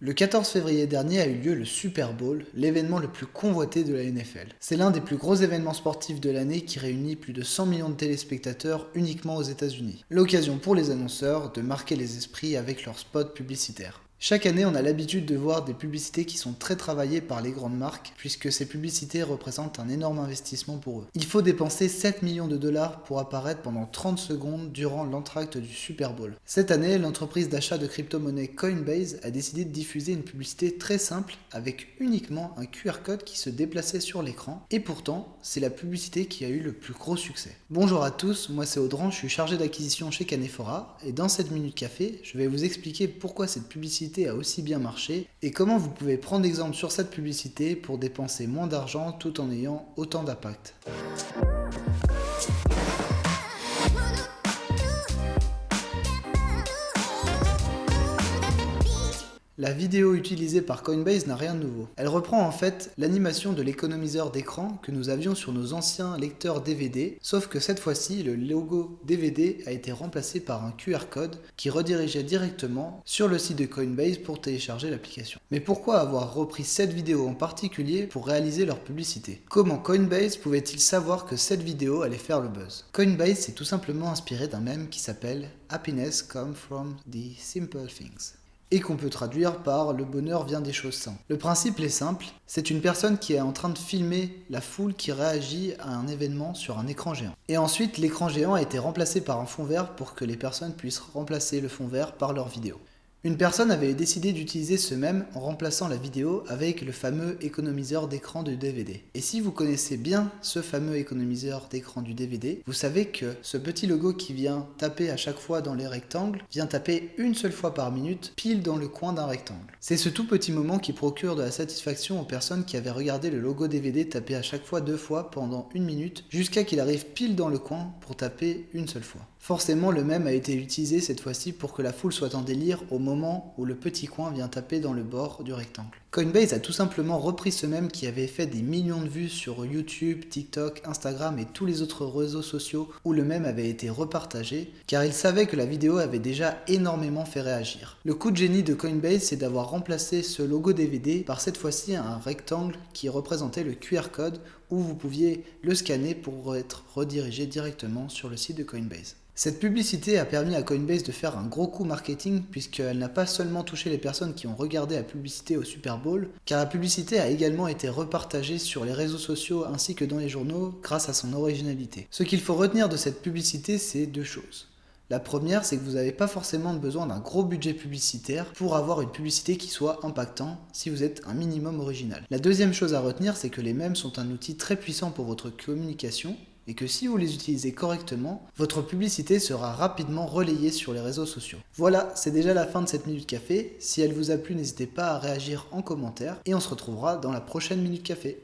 Le 14 février dernier a eu lieu le Super Bowl, l'événement le plus convoité de la NFL. C'est l'un des plus gros événements sportifs de l'année qui réunit plus de 100 millions de téléspectateurs uniquement aux États-Unis. L'occasion pour les annonceurs de marquer les esprits avec leurs spots publicitaires. Chaque année, on a l'habitude de voir des publicités qui sont très travaillées par les grandes marques, puisque ces publicités représentent un énorme investissement pour eux. Il faut dépenser 7 millions de dollars pour apparaître pendant 30 secondes durant l'entracte du Super Bowl. Cette année, l'entreprise d'achat de crypto-monnaie Coinbase a décidé de diffuser une publicité très simple avec uniquement un QR code qui se déplaçait sur l'écran, et pourtant, c'est la publicité qui a eu le plus gros succès. Bonjour à tous, moi c'est Audran, je suis chargé d'acquisition chez Canephora, et dans cette Minute Café, je vais vous expliquer pourquoi cette publicité a aussi bien marché et comment vous pouvez prendre exemple sur cette publicité pour dépenser moins d'argent tout en ayant autant d'impact. La vidéo utilisée par Coinbase n'a rien de nouveau. Elle reprend en fait l'animation de l'économiseur d'écran que nous avions sur nos anciens lecteurs DVD, sauf que cette fois-ci, le logo DVD a été remplacé par un QR code qui redirigeait directement sur le site de Coinbase pour télécharger l'application. Mais pourquoi avoir repris cette vidéo en particulier pour réaliser leur publicité? Comment Coinbase pouvait-il savoir que cette vidéo allait faire le buzz? Coinbase s'est tout simplement inspiré d'un mème qui s'appelle Happiness comes from the simple things, et qu'on peut traduire par le bonheur vient des choses simples. Le principe est simple, c'est une personne qui est en train de filmer la foule qui réagit à un événement sur un écran géant. Et ensuite, l'écran géant a été remplacé par un fond vert pour que les personnes puissent remplacer le fond vert par leur vidéo. Une personne avait décidé d'utiliser ce mème en remplaçant la vidéo avec le fameux économiseur d'écran du DVD. Et si vous connaissez bien ce fameux économiseur d'écran du DVD, vous savez que ce petit logo qui vient taper à chaque fois dans les rectangles vient taper une seule fois par minute pile dans le coin d'un rectangle. C'est ce tout petit moment qui procure de la satisfaction aux personnes qui avaient regardé le logo DVD taper à chaque fois 2 fois pendant 1 minute jusqu'à qu'il arrive pile dans le coin pour taper une seule fois. Forcément, le mème a été utilisé cette fois-ci pour que la foule soit en délire au moment où le petit coin vient taper dans le bord du rectangle. Coinbase a tout simplement repris ce mème qui avait fait des millions de vues sur YouTube, TikTok, Instagram et tous les autres réseaux sociaux où le mème avait été repartagé, car il savait que la vidéo avait déjà énormément fait réagir. Le coup de génie de Coinbase, c'est d'avoir remplacé ce logo DVD par cette fois-ci un rectangle qui représentait le QR code où vous pouviez le scanner pour être redirigé directement sur le site de Coinbase. Cette publicité a permis à Coinbase de faire un gros coup marketing puisqu'elle n'a pas seulement touché les personnes qui ont regardé la publicité au Super Bowl, car la publicité a également été repartagée sur les réseaux sociaux ainsi que dans les journaux grâce à son originalité. Ce qu'il faut retenir de cette publicité, c'est 2 choses. La première, c'est que vous n'avez pas forcément besoin d'un gros budget publicitaire pour avoir une publicité qui soit impactante si vous êtes un minimum original. La deuxième chose à retenir, c'est que les mèmes sont un outil très puissant pour votre communication et que si vous les utilisez correctement, votre publicité sera rapidement relayée sur les réseaux sociaux. Voilà, c'est déjà la fin de cette Minute Café. Si elle vous a plu, n'hésitez pas à réagir en commentaire et on se retrouvera dans la prochaine Minute Café.